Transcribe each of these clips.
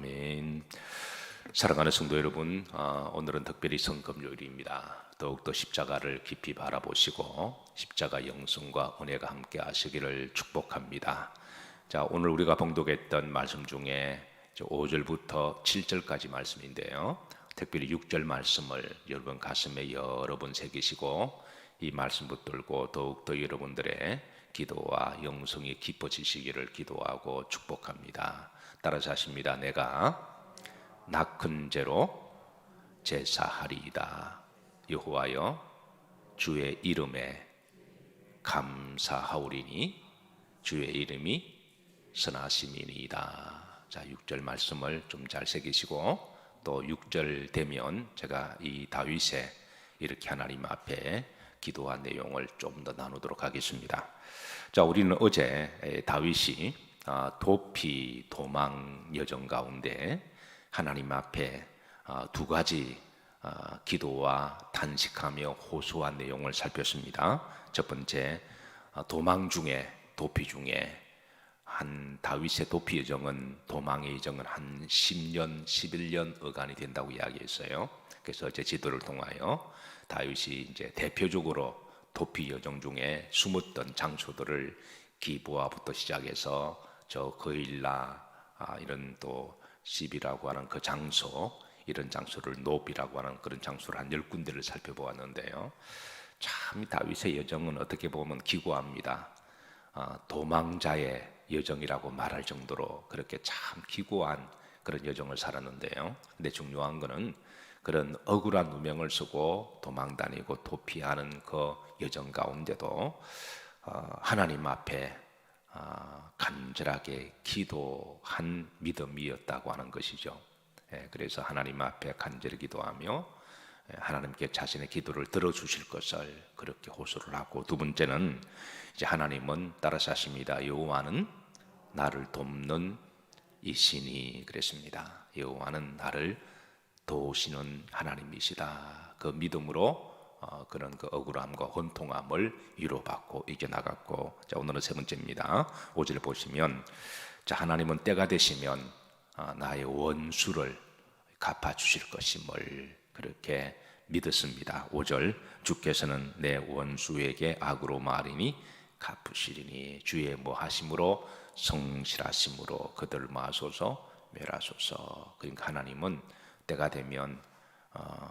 아멘. 사랑하는 성도 여러분, 오늘은 특별히 성금요일입니다. 더욱더 십자가를 깊이 바라보시고 십자가 영성과 은혜가 함께 하시기를 축복합니다. 자, 오늘 우리가 봉독했던 말씀 중에 5절부터 7절까지 말씀인데요, 특별히 6절 말씀을 여러분 가슴에 여러 번 새기시고 이 말씀 붙들고 더욱더 여러분들의 기도와 영성이 깊어지시기를 기도하고 축복합니다. 따라서 하십니다. 내가 낙한 죄로 제사하리이다. 여호와여, 주의 이름에 감사하오리니 주의 이름이 선하심이니이다. 자, 6절 말씀을 좀 잘 새기시고 또 6절 되면 제가 이 다윗의 이렇게 하나님 앞에 기도한 내용을 좀 더 나누도록 하겠습니다. 자, 우리는 어제 다윗이 도피 도망 여정 가운데 하나님 앞에 두 가지 기도와 단식하며 호소한 내용을 살폈습니다. 첫 번째, 도망 중에 도피 중에 한 다윗의 도피 여정은 도망의 여정은 한 10년, 11년 어간이 된다고 이야기했어요. 그래서 어제 지도를 통하여 다윗이 이제 대표적으로 도피 여정 중에 숨었던 장소들을 기브아부터 시작해서 저 거일라 이런 또 시비라고 하는 그 장소, 이런 장소를 노비라고 하는 그런 장소를 한 10군데를 살펴보았는데요, 참 다윗의 여정은 어떻게 보면 기구합니다. 도망자의 여정이라고 말할 정도로 그렇게 참 기구한 그런 여정을 살았는데요, 근데 중요한 거는 그런 억울한 누명을 쓰고 도망다니고 도피하는 그 여정 가운데도 하나님 앞에 간절하게 기도한 믿음이었다고 하는 것이죠. 그래서 하나님 앞에 간절히 기도하며 하나님께 자신의 기도를 들어주실 것을 그렇게 호소를 하고, 두 번째는 이제 하나님은 따라서 하십니다. 여호와는 나를 돕는 이시니 그랬습니다. 여호와는 나를 도우시는 하나님이시다. 그 믿음으로 그런 그 억울함과 혼통함을 위로받고 이겨나갔고, 자, 오늘은 세 번째입니다. 5절 보시면, 자, 하나님은 때가 되시면 나의 원수를 갚아주실 것임을 그렇게 믿었습니다. 5절, 주께서는 내 원수에게 악으로 말하니 갚으시리니 주의 뭐하심으로 성실하심으로 그들을 마소서 멸하소서. 그러니까 하나님은 때가 되면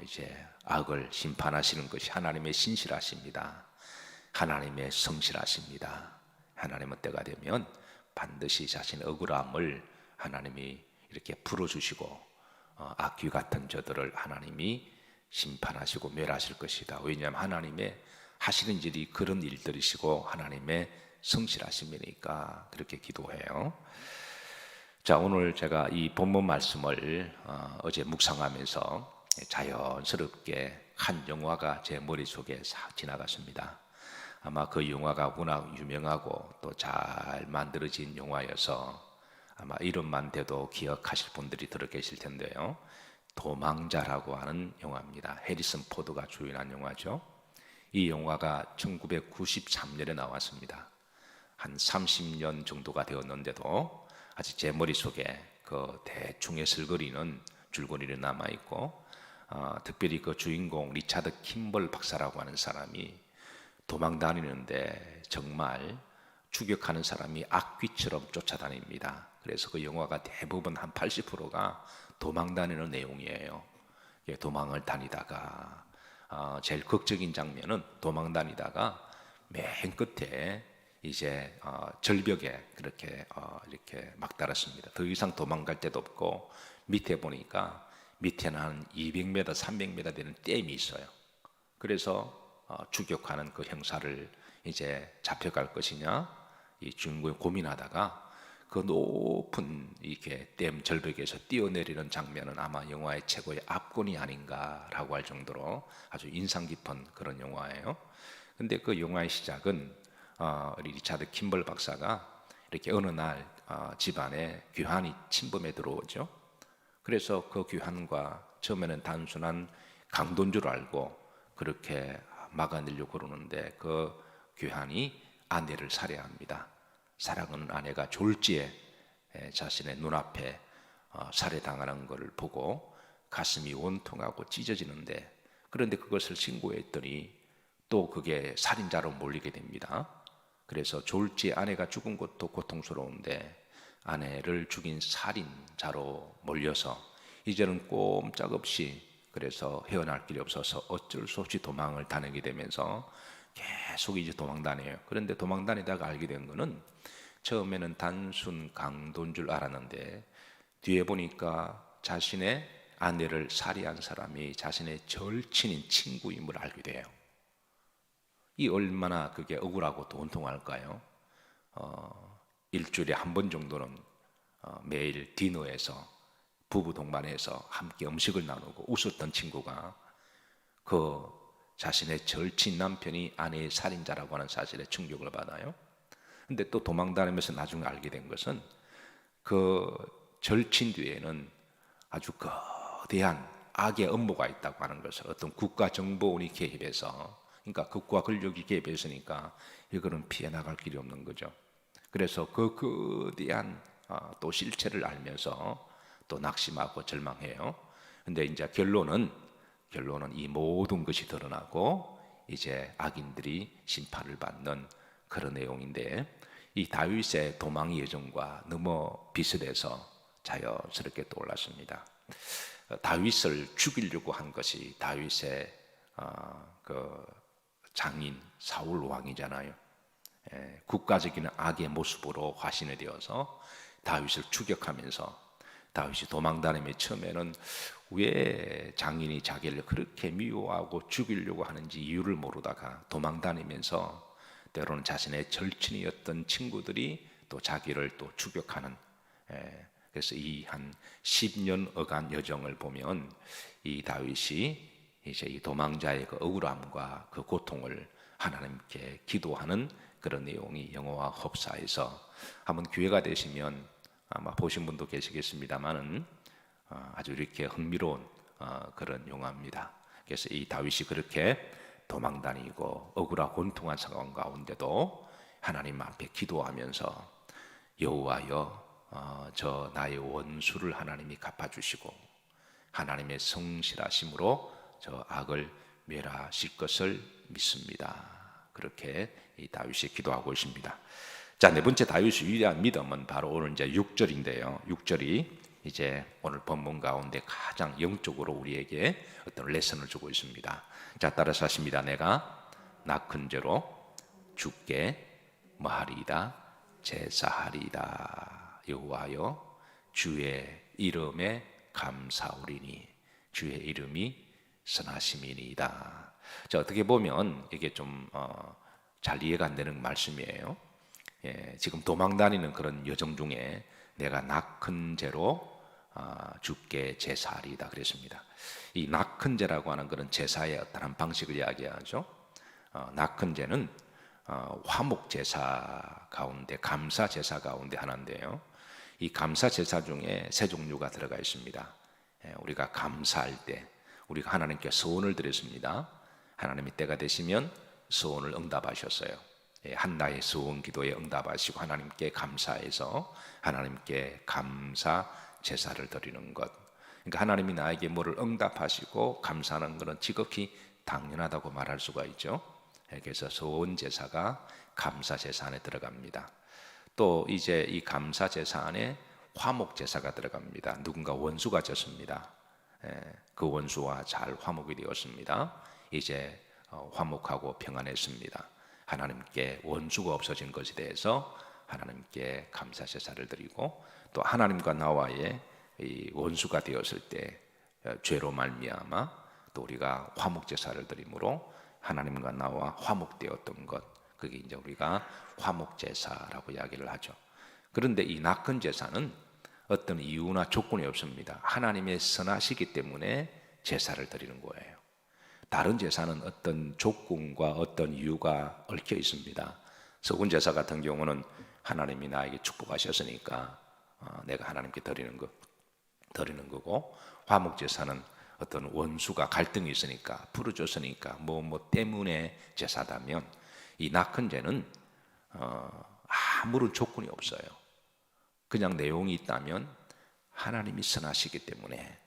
이제 악을 심판하시는 것이 하나님의 신실하십니다. 하나님의 성실하십니다. 하나님은 때가 되면 반드시 자신의 억울함을 하나님이 이렇게 풀어주시고 악귀 같은 저들을 하나님이 심판하시고 멸하실 것이다. 왜냐하면 하나님의 하시는 일이 그런 일들이시고 하나님의 성실하심이니까 그렇게 기도해요. 자, 오늘 제가 이 본문 말씀을 어제 묵상하면서 자연스럽게 한 영화가 제 머릿속에 싹 지나갔습니다. 아마 그 영화가 워낙 유명하고 또 잘 만들어진 영화여서 아마 이름만 돼도 기억하실 분들이 들어 계실 텐데요, 도망자라고 하는 영화입니다. 해리슨 포드가 주연한 영화죠. 이 영화가 1993년에 나왔습니다. 한 30년 정도가 되었는데도 아직 제 머릿속에 그 대충 해설거리는 줄거리를 남아있고, 특별히 그 주인공 리차드 킴벌 박사라고 하는 사람이 도망 다니는데 정말 추격하는 사람이 악귀처럼 쫓아다닙니다. 그래서 그 영화가 대부분 한 80%가 도망 다니는 내용이에요. 도망을 다니다가 제일 극적인 장면은 도망 다니다가 맨 끝에 이제 절벽에 그렇게 이렇게 막 달았습니다. 더 이상 도망갈 데도 없고 밑에 보니까 밑에는 한 200m, 300m 되는 댐이 있어요. 그래서 추격하는 그 형사를 이제 잡혀갈 것이냐 이 주인공이 고민하다가 그 높은 이렇게 댐 절벽에서 뛰어내리는 장면은 아마 영화의 최고의 압권이 아닌가라고 할 정도로 아주 인상 깊은 그런 영화예요. 근데 그 영화의 시작은 우리 리차드 킴벌 박사가 이렇게 어느 날 집안에 귀환이 침범해 들어오죠. 그래서 그 귀환과 처음에는 단순한 강도인 줄 알고 그렇게 막아내려고 그러는데 그 귀환이 아내를 살해합니다. 사랑하는 아내가 졸지에 자신의 눈앞에 살해당하는 것을 보고 가슴이 원통하고 찢어지는데, 그런데 그것을 신고했더니 또 그게 살인자로 몰리게 됩니다. 그래서 졸지 아내가 죽은 것도 고통스러운데 아내를 죽인 살인자로 몰려서 이제는 꼼짝없이, 그래서 헤어날 길이 없어서 어쩔 수 없이 도망을 다니게 되면서 계속 이제 도망 다녀요. 그런데 도망 다니다가 알게 된 거는, 처음에는 단순 강도인 줄 알았는데 뒤에 보니까 자신의 아내를 살해한 사람이 자신의 절친인 친구임을 알게 돼요. 이 얼마나 그게 억울하고 돈통할까요? 일주일에 한 번 정도는 매일 디너에서 부부 동반해서 함께 음식을 나누고 웃었던 친구가 그 자신의 절친 남편이 아내의 살인자라고 하는 사실에 충격을 받아요. 근데 또 도망다니면서 나중에 알게 된 것은, 그 절친 뒤에는 아주 거대한 악의 음모가 있다고 하는 것을 어떤 국가정보원이 개입해서, 그러니까 국가 권력이 개입했으니까 이거는 피해 나갈 길이 없는 거죠. 그래서 그 거대한 또 실체를 알면서 또 낙심하고 절망해요. 근데 이제 결론은 이 모든 것이 드러나고 이제 악인들이 심판을 받는 그런 내용인데, 이 다윗의 도망의 여정과 너무 비슷해서 자연스럽게 떠올랐습니다. 다윗을 죽이려고 한 것이 다윗의 그 장인 사울 왕이잖아요. 국가적인 악의 모습으로 화신이 되어서 다윗을 추격하면서, 다윗이 도망다니며 처음에는 왜 장인이 자기를 그렇게 미워하고 죽이려고 하는지 이유를 모르다가 도망다니면서 때로는 자신의 절친이었던 친구들이 또 자기를 또 추격하는, 그래서 이 한 10년 어간 여정을 보면 이 다윗이 이제 이 도망자의 그 억울함과 그 고통을 하나님께 기도하는 그런 내용이 영어와 흡사해서, 한번 기회가 되시면 아마 보신 분도 계시겠습니다만은 아주 이렇게 흥미로운 그런 영화입니다. 그래서 이 다윗이 그렇게 도망다니고 억울하고 곤통한 상황 가운데도 하나님 앞에 기도하면서, 여호와여, 저 나의 원수를 하나님이 갚아주시고 하나님의 성실하심으로 저 악을 멸하실 것을 믿습니다. 그렇게 이 다윗이 기도하고 있습니다. 자, 네 번째 다윗의 위대한 믿음은 바로 오늘 이제 6절인데요. 6절이 이제 오늘 본문 가운데 가장 영적으로 우리에게 어떤 레슨을 주고 있습니다. 자, 따라서 하십니다. 내가 낳은 죄로 주께 뭐하리이다? 제사하리이다. 여호와여, 주의 이름에 감사하리니 주의 이름이 선하심이니이다. 자, 어떻게 보면 이게 좀 잘 이해가 안 되는 말씀이에요. 지금 도망다니는 그런 여정 중에 내가 낳은 죄로 주께 제사하리이다 그랬습니다. 이 낳은 죄라고 하는 그런 제사의 어떤 방식을 이야기하죠. 낳은 죄는 화목 제사 가운데, 감사 제사 가운데 하나인데요. 이 감사 제사 중에 세 종류가 들어가 있습니다. 우리가 감사할 때 우리가 하나님께 소원을 드렸습니다. 하나님이 때가 되시면 소원을 응답하셨어요. 한나의 소원 기도에 응답하시고 하나님께 감사해서 하나님께 감사 제사를 드리는 것. 그러니까 하나님이 나에게 뭐를 응답하시고 감사하는 것은 지극히 당연하다고 말할 수가 있죠. 그래서 소원 제사가 감사 제사 안에 들어갑니다. 또 이제 이 감사 제사 안에 화목 제사가 들어갑니다. 누군가 원수가 졌습니다. 그 원수와 잘 화목이 되었습니다. 이제 화목하고 평안했습니다. 하나님께 원수가 없어진 것에 대해서 하나님께 감사 제사를 드리고, 또 하나님과 나와의 이 원수가 되었을 때 죄로 말미암아 또 우리가 화목 제사를 드림으로 하나님과 나와 화목되었던 것, 그게 이제 우리가 화목 제사라고 이야기를 하죠. 그런데 이 낙헌 제사는 어떤 이유나 조건이 없습니다. 하나님의 선하시기 때문에 제사를 드리는 거예요. 다른 제사는 어떤 조건과 어떤 이유가 얽혀 있습니다. 서군 제사 같은 경우는 하나님이 나에게 축복하셨으니까 내가 하나님께 드리는 거고, 화목 제사는 어떤 원수가 갈등이 있으니까 부르줬으니까 뭐 때문에 제사다면, 이 낙헌제는 아무런 조건이 없어요. 그냥 내용이 있다면 하나님이 선하시기 때문에,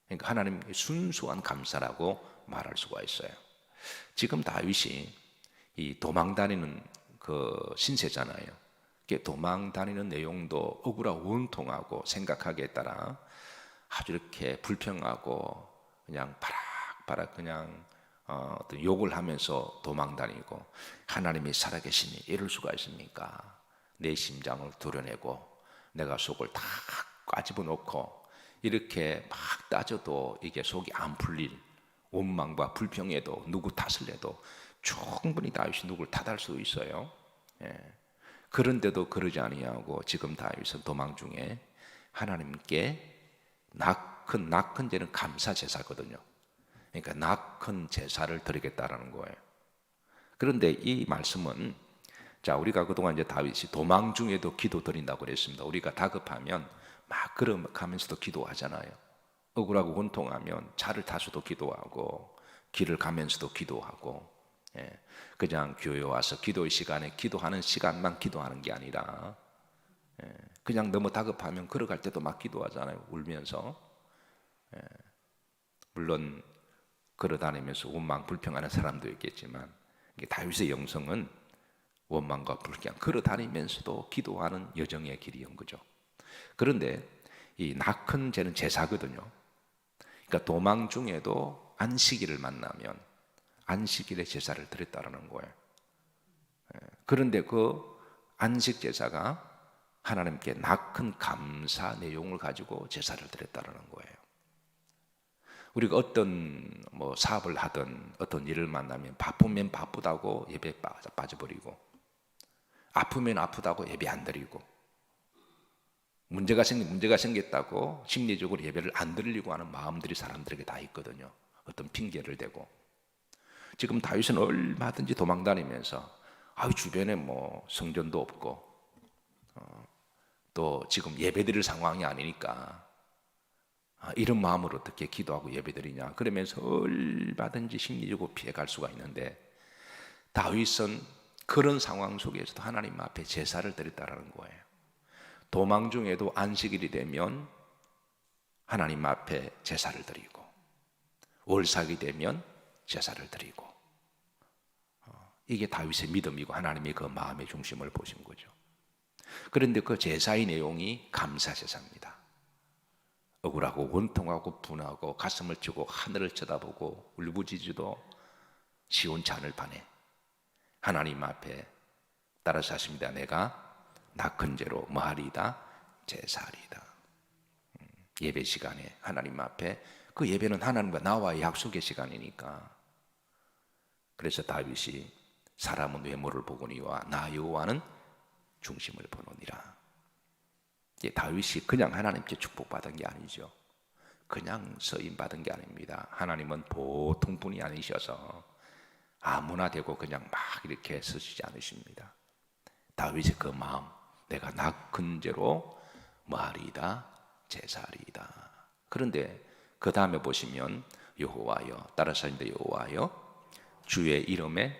그러니까 하나님께 순수한 감사라고 말할 수가 있어요. 지금 다윗이 이 도망다니는 그 신세잖아요. 도망다니는 내용도 억울하고 원통하고 생각하기에 따라 아주 이렇게 불평하고 그냥 바락바락 그냥 어떤 욕을 하면서 도망다니고, 하나님이 살아계시니 이럴 수가 있습니까? 내 심장을 도려내고 내가 속을 다 까집어 놓고 이렇게 막 따져도 이게 속이 안 풀릴 원망과 불평에도 누구 탓을 해도 충분히 다윗이 누구를 탓할 수 있어요. 그런데도 그러지 아니하고 지금 다윗은 도망 중에 하나님께 낙헌 제는 감사 제사거든요. 그러니까 낙헌 제사를 드리겠다라는 거예요. 그런데 이 말씀은, 자, 우리가 그동안 이제 다윗이 도망 중에도 기도 드린다고 그랬습니다. 우리가 다급하면 막 걸어가면서도 기도하잖아요. 억울하고 원통하면 차를 타서도 기도하고 길을 가면서도 기도하고, 그냥 교회 와서 기도의 시간에 기도하는 시간만 기도하는 게 아니라 그냥 너무 다급하면 걸어갈 때도 막 기도하잖아요. 울면서. 물론 걸어다니면서 원망 불평하는 사람도 있겠지만, 다윗의 영성은 원망과 불평, 걸어다니면서도 기도하는 여정의 길이온 거죠. 그런데 이 낙헌제는 제사거든요. 그러니까 도망 중에도 안식일을 만나면 안식일에 제사를 드렸다는 거예요. 그런데 그 안식 제사가 하나님께 낙헌 감사 내용을 가지고 제사를 드렸다는 거예요. 우리가 어떤 사업을 하든 어떤 일을 만나면 바쁘면 바쁘다고 예배에 빠져버리고, 아프면 아프다고 예배 안 드리고, 문제가 생겼다고 심리적으로 예배를 안 드리려고 하는 마음들이 사람들에게 다 있거든요. 어떤 핑계를 대고. 지금 다윗은 얼마든지 도망다니면서 주변에 성전도 없고 또 지금 예배드릴 상황이 아니니까 이런 마음으로 어떻게 기도하고 예배드리냐, 그러면서 얼마든지 심리적으로 피해갈 수가 있는데, 다윗은 그런 상황 속에서도 하나님 앞에 제사를 드렸다는 거예요. 도망 중에도 안식일이 되면 하나님 앞에 제사를 드리고, 월삭이 되면 제사를 드리고, 이게 다윗의 믿음이고 하나님이 그 마음의 중심을 보신 거죠. 그런데 그 제사의 내용이 감사 제사입니다. 억울하고 원통하고 분하고 가슴을 치고 하늘을 쳐다보고 울부짖어도 시원치 않을 판에 하나님 앞에 따라서 하십니다. 내가 낙헌제로 뭐하리이다? 제사하리이다. 예배 시간에 하나님 앞에, 그 예배는 하나님과 나와의 약속의 시간이니까. 그래서 다윗이 사람은 외모를 보거니와 나 여호와는 중심을 보노니라. 다윗이 그냥 하나님께 축복받은 게 아니죠. 그냥 서임 받은 게 아닙니다. 하나님은 보통 분이 아니셔서 아무나 되고 그냥 막 이렇게 쓰시지 않으십니다. 다윗의 그 마음, 내가 낙헌제로 뭐하리이다? 제사하리이다. 그런데 그 다음에 보시면 여호와여, 따라서 하는데 여호와여 주의 이름에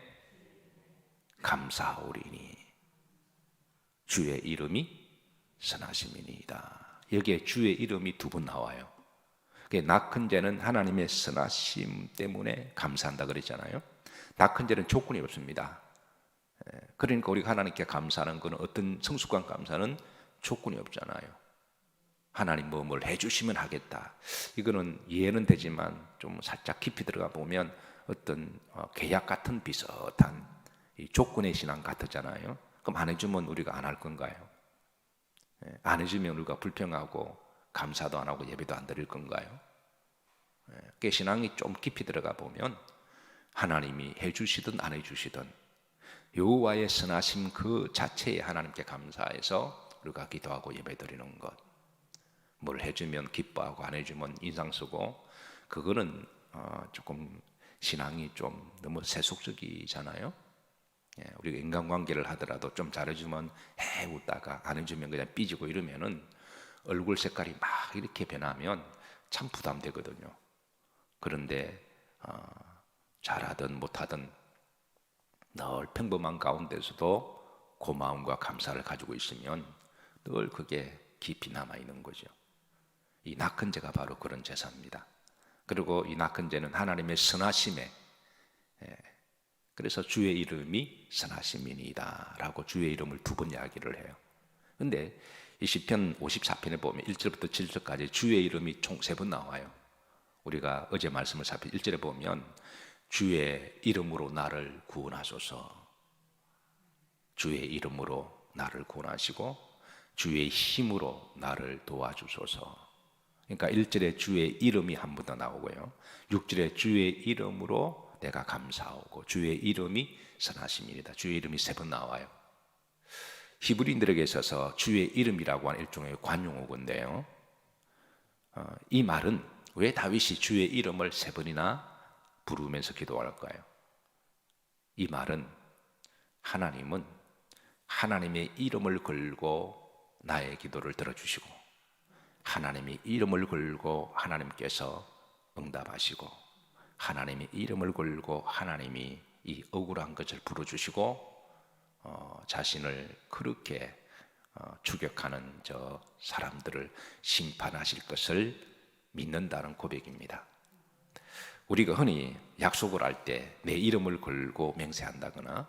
감사하오리니 주의 이름이 선하심이니이다. 여기에 주의 이름이 두 번 나와요. 낙헌제는 하나님의 선하심 때문에 감사한다 그랬잖아요. 낙헌제는 조건이 없습니다. 그러니까 우리가 하나님께 감사하는 것은, 어떤 성숙한 감사는 조건이 없잖아요. 하나님 뭘 해주시면 하겠다, 이거는 이해는 되지만 좀 살짝 깊이 들어가 보면 어떤 계약 같은 비슷한 조건의 신앙 같았잖아요. 그럼 안 해주면 우리가 안 할 건가요? 안 해주면 우리가 불평하고 감사도 안 하고 예배도 안 드릴 건가요? 그 신앙이 좀 깊이 들어가 보면 하나님이 해주시든 안 해주시든 여호와의 선하심 그 자체에 하나님께 감사해서 우리가 기도하고 예배드리는 것, 뭘 해주면 기뻐하고 안 해주면 인상 쓰고, 그거는 조금 신앙이 좀 너무 세속적이잖아요. 우리가 인간관계를 하더라도 좀 잘해주면 웃다가 안 해주면 그냥 삐지고 이러면은 얼굴 색깔이 막 이렇게 변하면 참 부담되거든요. 그런데 잘하든 못하든 늘 평범한 가운데서도 고마움과 감사를 가지고 있으면 늘 그게 깊이 남아 있는 거죠. 이 낙헌제가 바로 그런 제사입니다. 그리고 이 낙헌제는 하나님의 선하심에, 그래서 주의 이름이 선하심이니이다 라고 주의 이름을 두 번 이야기를 해요. 근데 이 시편 54편에 보면 1절부터 7절까지 주의 이름이 총 3번 나와요. 우리가 어제 말씀을 살펴 1절에 보면 주의 이름으로 나를 구원하소서, 주의 이름으로 나를 구원하시고 주의 힘으로 나를 도와주소서. 그러니까 1절에 주의 이름이 한 번 더 나오고요, 6절에 주의 이름으로 내가 감사하고 주의 이름이 선하심이니이다. 주의 이름이 3번 나와요. 히브리인들에게 있어서 주의 이름이라고 하는 일종의 관용어인데요, 이 말은 왜 다윗이 주의 이름을 3번이나 부르면서 기도할까요? 이 말은 하나님은 하나님의 이름을 걸고 나의 기도를 들어주시고 하나님의 이름을 걸고 하나님께서 응답하시고 하나님의 이름을 걸고 하나님이 이 억울한 것을 풀어주시고 자신을 그렇게 추격하는 저 사람들을 심판하실 것을 믿는다는 고백입니다. 우리가 흔히 약속을 할 때 내 이름을 걸고 맹세한다거나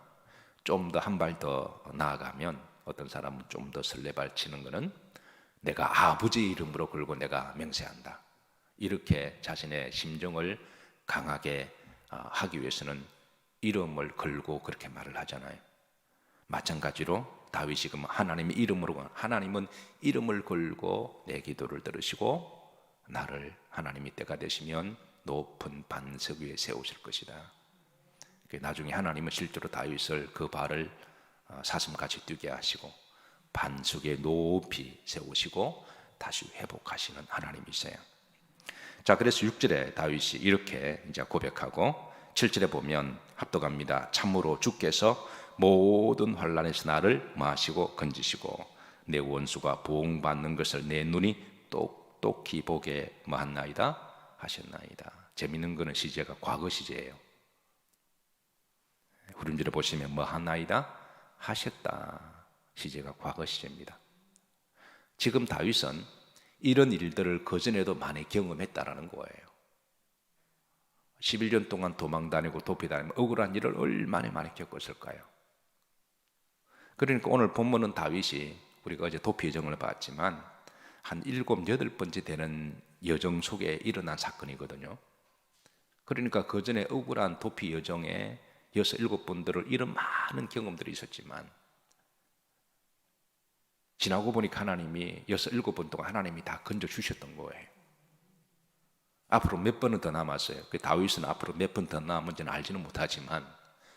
좀 더 한 발 더 나아가면 어떤 사람은 좀 더 설레발 치는 것은 내가 아버지의 이름으로 걸고 내가 맹세한다, 이렇게 자신의 심정을 강하게 하기 위해서는 이름을 걸고 그렇게 말을 하잖아요. 마찬가지로 다윗이 그럼 하나님의 이름으로, 하나님은 이름을 걸고 내 기도를 들으시고 나를 하나님이 때가 되시면 높은 반석 위에 세우실 것이다. 나중에 하나님은 실제로 다윗을 그 발을 사슴같이 뛰게 하시고 반석에 높이 세우시고 다시 회복하시는 하나님이세요. 자, 그래서 6절에 다윗이 이렇게 이제 고백하고 7절에 보면 합독합니다. 참으로 주께서 모든 환난에서 나를 마시고 건지시고 내 원수가 보응받는 것을 내 눈이 똑똑히 보게 뭐한나이다 하셨나이다. 재밌는 거는 시제가 과거 시제예요. 후렴절에 보시면 뭐하나이다 하셨다, 시제가 과거 시제입니다. 지금 다윗은 이런 일들을 그전에도 많이 경험했다라는 거예요. 11년 동안 도망 다니고 도피 다니며 억울한 일을 얼마나 많이 겪었을까요? 그러니까 오늘 본문은 다윗이, 우리가 어제 도피 여정을 봤지만 한 7, 8번째 되는 여정 속에 일어난 사건이거든요. 그러니까 그전에 억울한 도피 여정에 6, 7번들을 이런 많은 경험들이 있었지만 지나고 보니까 하나님이 6, 7번 동안 하나님이 다 건져주셨던 거예요. 앞으로 몇 번은 더 남았어요. 다윗은 앞으로 몇 번 더 남은지는 알지는 못하지만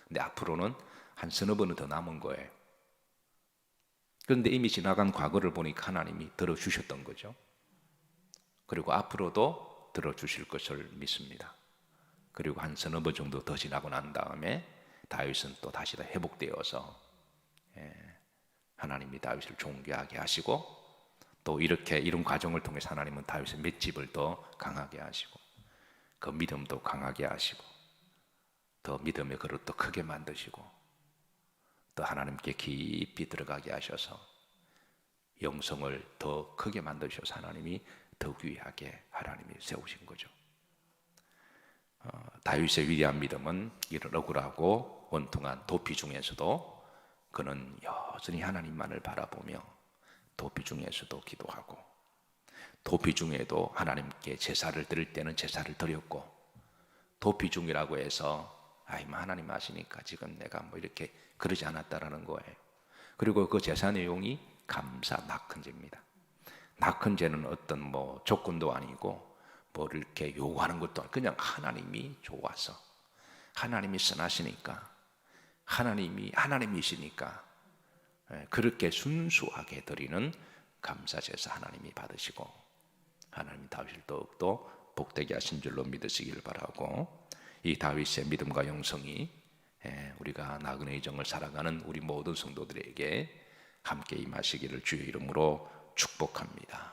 근데 앞으로는 한 서너 번은 더 남은 거예요. 그런데 이미 지나간 과거를 보니까 하나님이 들어주셨던 거죠. 그리고 앞으로도 들어주실 것을 믿습니다. 그리고 한 서너 번 정도 더 지나고 난 다음에 다윗은 또 다시 다 회복되어서 하나님이 다윗을 존귀하게 하시고 또 이렇게 이런 과정을 통해서 하나님은 다윗의 맷집을 더 강하게 하시고 그 믿음도 강하게 하시고 더 믿음의 그릇도 크게 만드시고 또 하나님께 깊이 들어가게 하셔서 영성을 더 크게 만드셔서 하나님이 더 귀하게 하나님이 세우신 거죠. 다윗의 위대한 믿음은 이런 억울하고 원통한 도피 중에서도 그는 여전히 하나님만을 바라보며 도피 중에서도 기도하고 도피 중에도 하나님께 제사를 드릴 때는 제사를 드렸고 도피 중이라고 해서 하나님 아시니까 지금 내가 뭐 이렇게 그러지 않았다라는 거예요. 그리고 그 제사 내용이 감사 낙헌제입니다. 낙헌제는 어떤 뭐 조건도 아니고 뭐 이렇게 요구하는 것도 아니고 그냥 하나님이 좋아서 하나님이 선하시니까 하나님이시니까 그렇게 순수하게 드리는 감사제사 하나님이 받으시고 하나님이 다윗을 더욱더 복되게 하신 줄로 믿으시길 바라고 이 다윗의 믿음과 영성이 우리가 나그네의 정을 살아가는 우리 모든 성도들에게 함께 임하시기를 주의 이름으로 축복합니다.